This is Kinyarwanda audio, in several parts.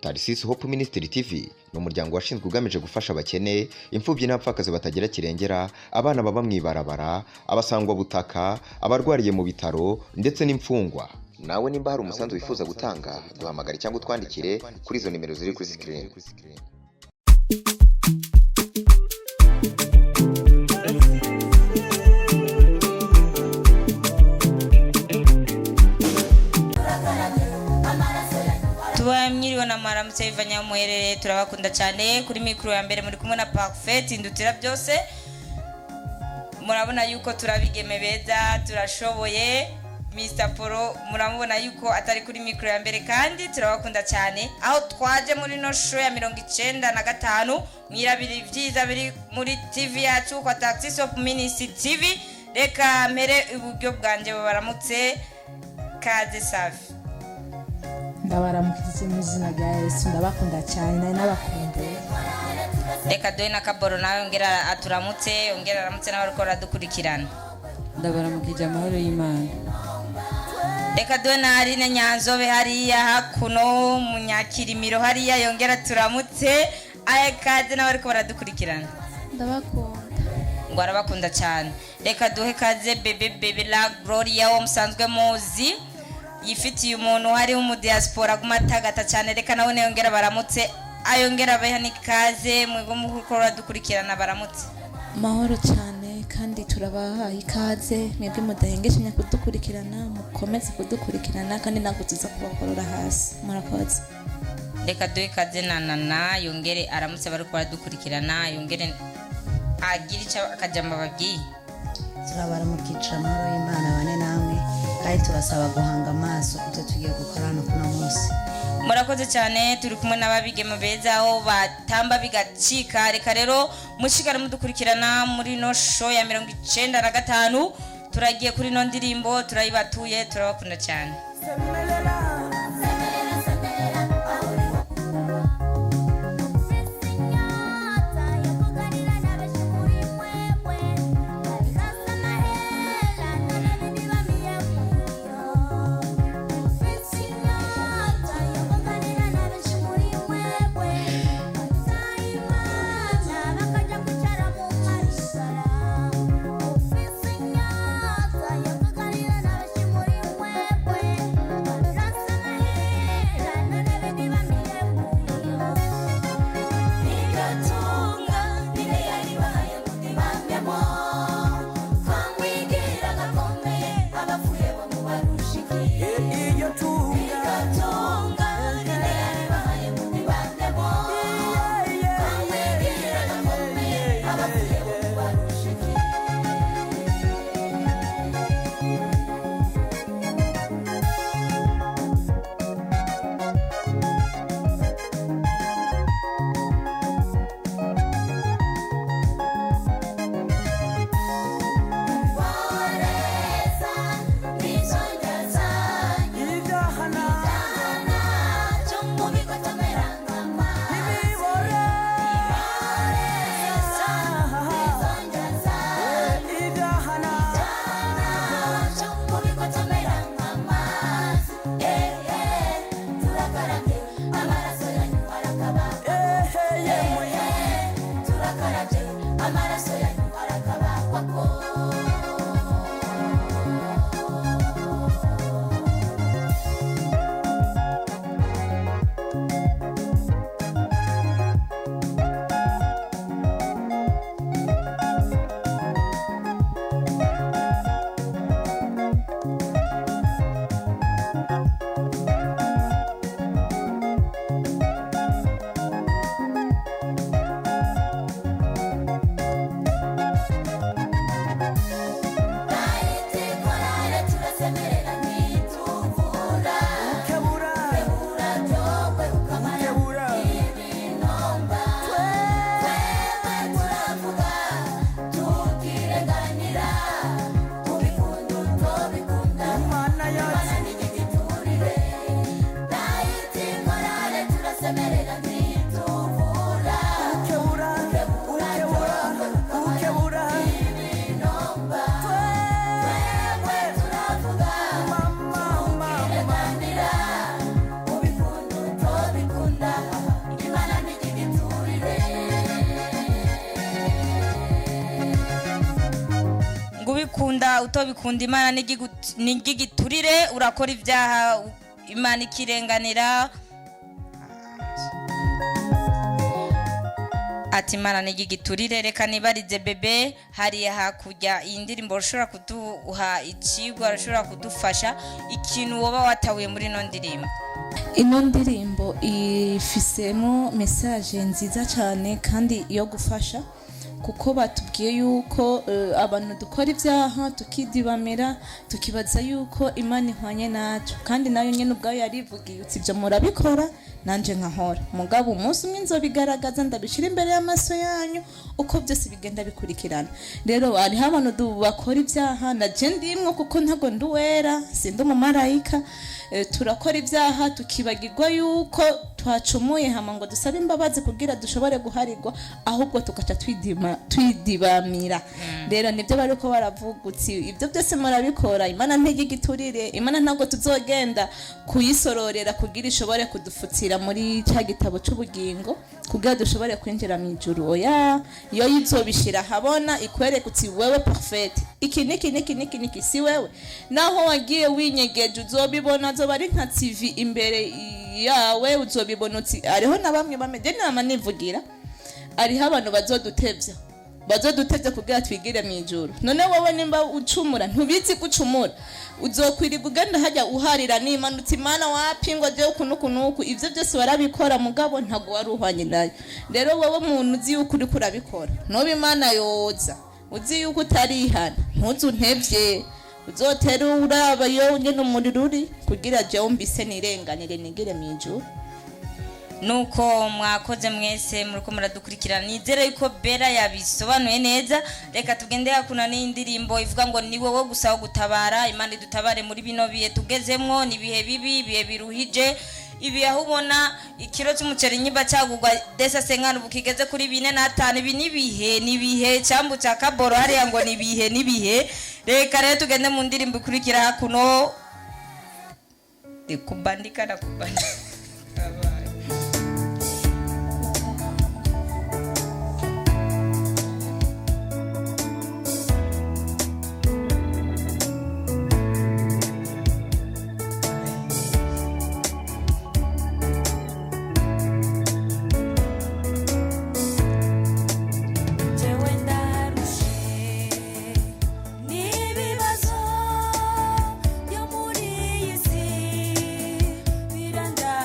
Tarsis Hope Ministry TV ni umuryango washinzwe ugamije gufasha abakene, imfubyi n'abapfakazi batagira kirengera, abana baba mwibarabara, abasangwa butaka, abarwariye mu bitaro ndetse n'imfungwa. Nawe nimba hari umusanzu wifuza gutanga, duhamagare cyangwa utwandikire kuri izo nimero ziri kuri screen. Mwiriwe na maramutse ivanya muherere, turabakunda cyane. Kuri mikro ya mbere muri kumwe na Parfait indutira byose. Murabona yuko turabigeme beza, turashoboye. Mr. Poro muramubona yuko atari kuri mikro ya mbere, kandi turabakunda cyane. Aho twaje muri no show ya 95 mwirabiri vyiza biri muri TV yacu kwa Tarsis Hope Ministry TV. Reka mere uburyo bwanje baramutse kaze safi. Ndabaramukije mu izina rya Yesu, ndabakunda cyane n'abakunde. Reka doye na Kaboro nawe ongera aturamutse, ongera aramutse n'abarukora dukurikirana. Ndabaramukije amahoro y'Imana. Reka doye na Arine Nyanzobe hariya hakuno Munyakirimiro hariya yongera turamutse, ayekaze n'abariko baradukurikirana. Ndabakunda. Ngo arabakunda cyane. Reka duhe kaze bebe la Gloria wo musanzwe muzi. Yifitiye umuntu hari mu diaspora gumatagata cyane. Reka nawe yongera baramutse, ayongera bahani kaze mwego mukora dukurikirana baramutse. Mahoro cyane kandi turabaha ikaze mwebwe mudahengeshanya kudukurikirana, mukomeze kudukurikirana kandi nakuziza kubakorora hasi. Murakoze. Reka duhe kaze nanana yongere aramutse barukora dukurikirana, yongere agira icyo akajamba babwiye. Turabaramukije amahoro y'Imana bane namwe, kandi turasaba guhanga amaso ibyo tugiye gukora hano kuno munsi. Murakoze cyane, turi kumwe n'ababigeme beza aho batamba bigacika. Reka rero mushikara mudukurikirana muri no show ya 95 turagiye kuri no ndirimbo turayibatuye, turabakunda cyane. utobikunda imana n'igiturire urakora ibyaha imana ikirenganira. Ati imana n'igiturire. Reka nibarize bebe hariya hakurya iyi ndirimbo ushobora kuduha ikigwa ushobora kudufasha ikintu woba watahuye muri ino ndirimbo. Ino ndirimbo ifisemo message nziza cyane kandi yo gufasha, kuko batubwiye yuko abantu dukora ibyaha tukidibamira tukibaza yuko imana ihwanye nacu, kandi nayo nyene ubwayo yarivugiye uti ibyo murabikora nanje nkahora, mugabo umunsi umwe nzobigaragaza ndabishira imbere y'amaso yanyu uko byose bigenda bikurikirana. Rero hariho abantu bakora ibyaha na je ndimwo, kuko ntago nduwera sindi umumarayika. Turakora ibyaha tukibagirwa yuko twacumuye, hama ngo dusabe imbabazi kugira dushobore guharirwa, ahubwo tugaca twidibamira. Rero nibyo bariko baravugutse, ibyo byose murabikora, imana ntigigiturire, imana ntabwo tuzogenda kuyisororera kugira ishobore kudufutira muri cya gitabo cy'ubugingo kugira dushobore kwinjira mu ijuru. Oya, iyo yizobishira habona ikwereka uti wewe perfect, iki niki si wewe, naho wagiye winyegeje uzobibona, zoba ari nka TV imbere yawe uzobibona uti ariho na bamwe bameze nama nivugira, ariho abantu bazodutevya kugira twigire mu ijuru. None wowe nimba ucumura ntubizi gucumura, uzokwiriga ugenda hajya uharira n'imanutse imana wapingwa je ukunuku, ivyo byose barabikora mugabo ntago wari uhwanye nayo. Rero wowe muntu uzi yuko uri kurabikora noba imana yoza, uzi yuko utarihana ntuzuntevye, uzotera uraba yo nyene umuriro uri kugira je mbise nirenganire nigire mu ijuru. Nuko mwakoze mwese muriko muradukurikirana, nizere yuko Bella yabisobanuye neza. Reka tugende hakuna n'indirimbo ivuga ngo ni wowe gusa wo gutabara, imana idutabare muri bino bihe tugezemwo, ni bihe bibi, bihe biruhije, ibi aho ubona ikiro cy'umuceri nyiba cyagugwa desa senkana bukigeze kuri 4 ibi nibihe cyambu cya kaboro hariya ngo nibihe. Reka rero tugende mu ndirimbo ikurikira hakuno kubandika na kubandika. Yo muri iyi si biranda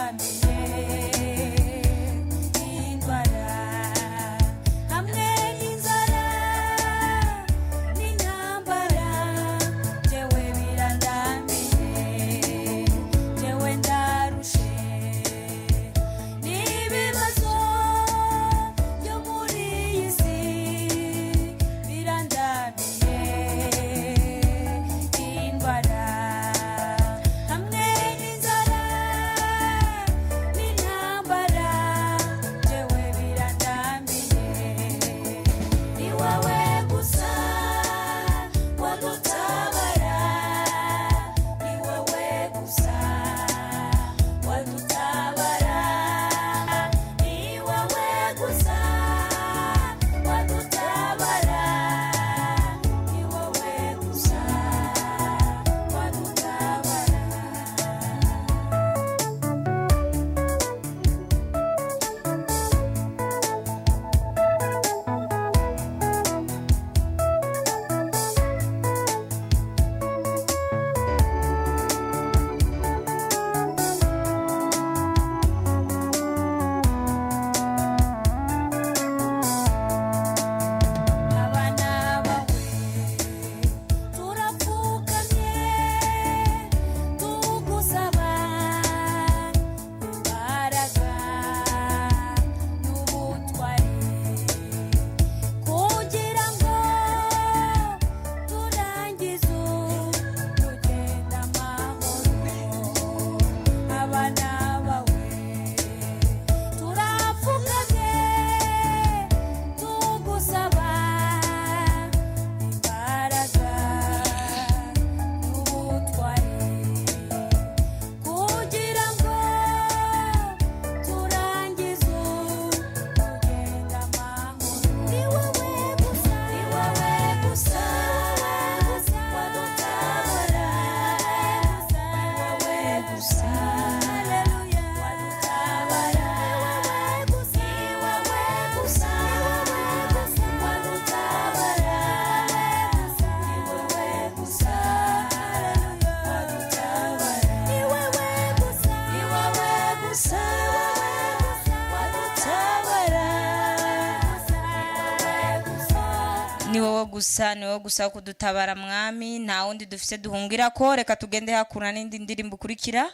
ni wowe gusa kudutabara mwami, nta wundi dufise duhungira ko. Reka tugende hakuna n'indi ndirimbo ukurikira.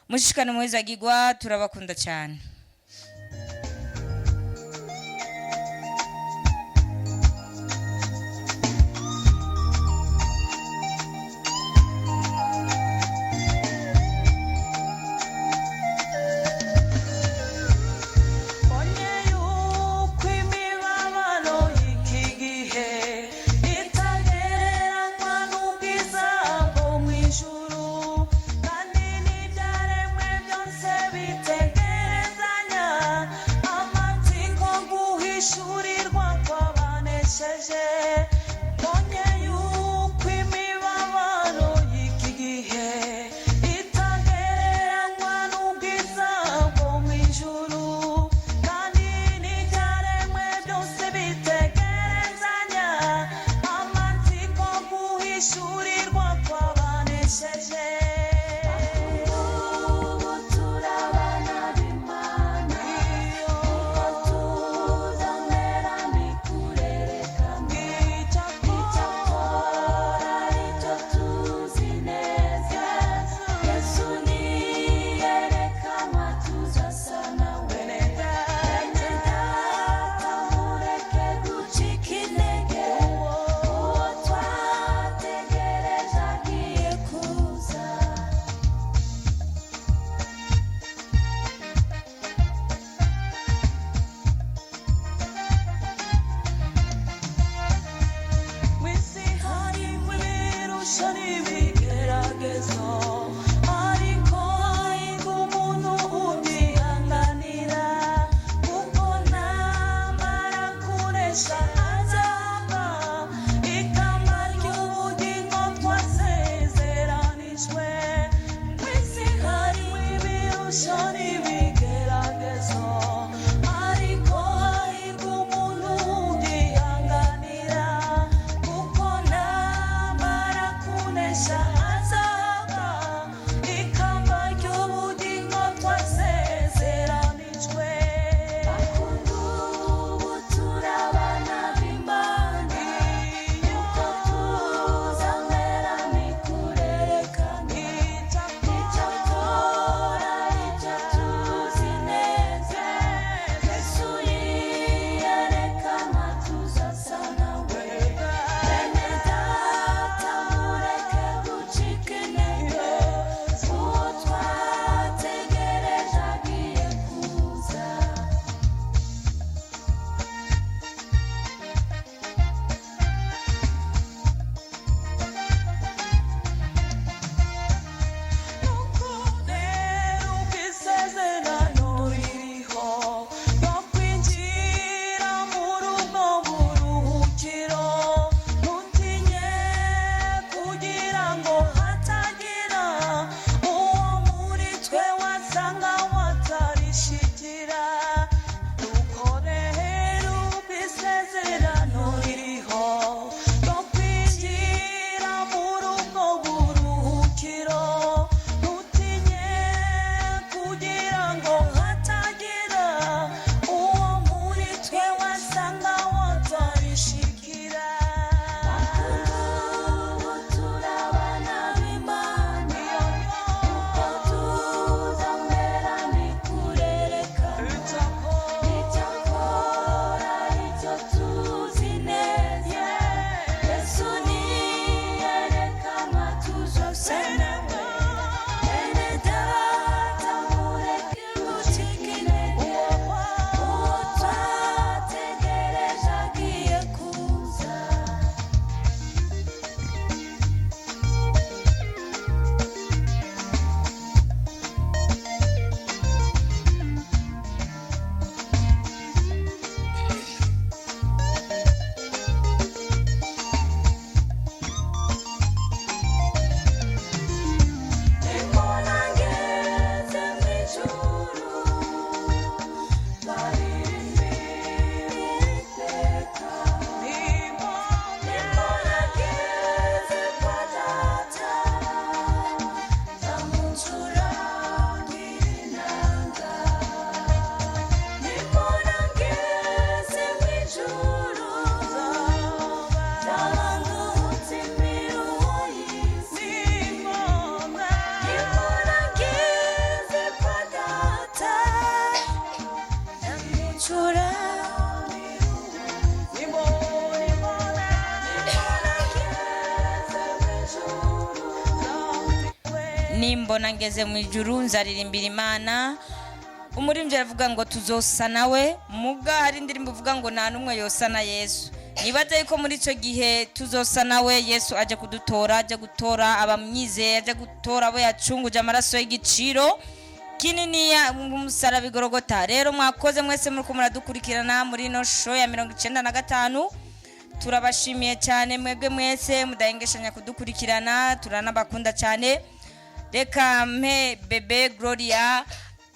Mushishikane muheza gigwa, turabakunda cyane. Kandi n'ibyaremwe byose bitegereza mbona ngeze mu ijuru nzaririmbira Imana. Umuririmbyi aravuga ngo tuzosa nawe, muga hari indirimbo uvuga ngo nta numwe yosa na Yesu. Nibaza yuko muri ico gihe tuzosa nawe Yesu aje kudutora, aje gutora abamwizeye, aje gutora abo yacunguje amaraso y'igiciro kinini ya umusaraba igorogota. Rero mwakoze mwese muri muradukurikirana muri no show ya 95. Turabashimiye cyane mwebwe mwese mudahengeshanya kudukurikirana, turanabakunda cyane. Reka mpe bebe Gloria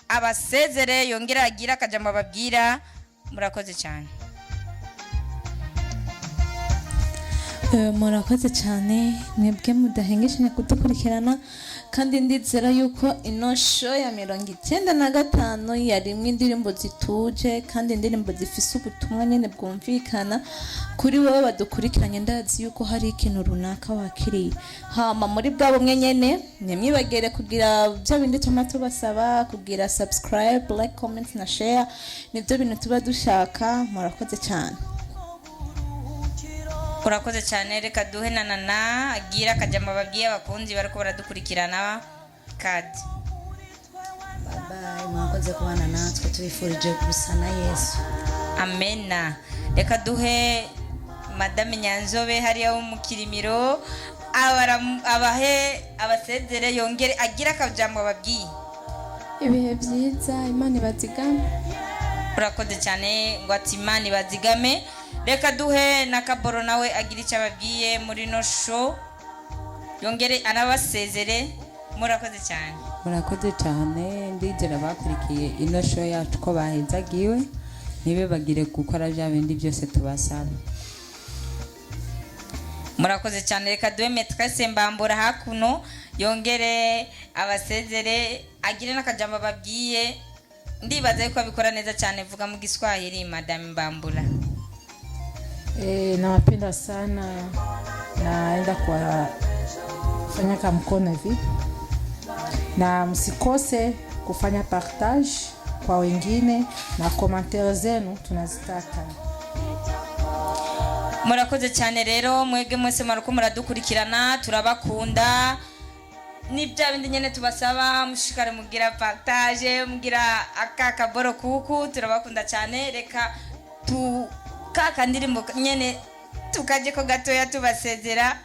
abasezere yongera agira akajambo babwira. Murakoze cyane. Murakoze cyane mwebwe mudahengeshanya kudukurikirana, kandi ndizera yuko ino show ya 95 yarimwe indirimbo zituje kandi indirimbo zifise ubutumwa nyene bwumvikana kuri wowe badukurikiranye. Ndazi yuko hari ikintu runaka wakiriye, hama muri bwabo mwe nyene nemwibagere kugira bya bindi tuma tubasaba, kugira subscribe, like, comment na share, nibyo bintu tuba dushaka. Murakoze cyane. Urakoze cyane. Reka duhe nanana agira akajambo babwiye abakunzi bariko baradukurikirana. Kadi bye, mwakoze kubana natwe, tubifurije gusa na Yesu. Amena. Reka duhe Madame Nyanzobe hariya mu Kirimiro abahe abasezere yongere agira akajambo babwiye. Ibihe byiza, Imana ibazigame. Urakoze cyane ngo ati Imana ibazigame. Reka duhe na Kaboro nawe agira icyo ababwiye muri no show yongere anabasezere. Murakoze cyane. Murakoze cyane, ndizera bakurikiye ino show yacu ko bahezagiwe, nibe bagire gukora bya bindi byose tubasaba. Murakoze cyane. Reka duhe Maîtresse Mbambura hakuno yongere abasezere agire n'akajambo babwiye. Ndibaza yuko abikora neza cyane, vuga mu Giswahili Madame Mbambura. Nawapenda sana, naenda kufanya kama mkono hivi, na msikose kufanya partage kwa wengine na commentaire zenu tunazitaka. Murakoze cyane. Rero mwege mwese marako muradukurikirana, turabakunda. Ni bya bindi nyene tubasaba, mushikare mugira partage, mugira akakaboro kuku, turabakunda cyane. Reka tu kaka ndirimbo nyene tukaje ko gatoya tubasezera.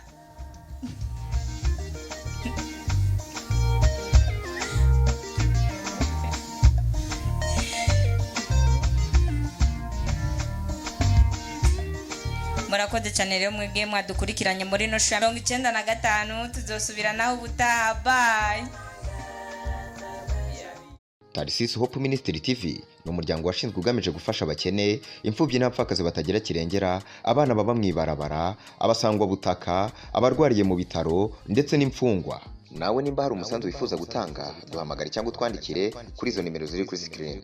Murakoze cyane. Rero mwebwe mwadukurikiranye muri no show 95, tuzosubira naho ubutaha. Bye. Tarsis Hope Ministry TV ni umuryango washinzwe ugamije gufasha abakene, imfubyi n'abapfakazi batagira kirengera, abana baba mwibarabara, abasangwa butaka, abarwariye mu bitaro ndetse n'imfungwa. Nawe nimba hari umusanzu wifuza gutanga, duhamagare cyangwa utwandikire kuri izo nimero ziri kuri screen.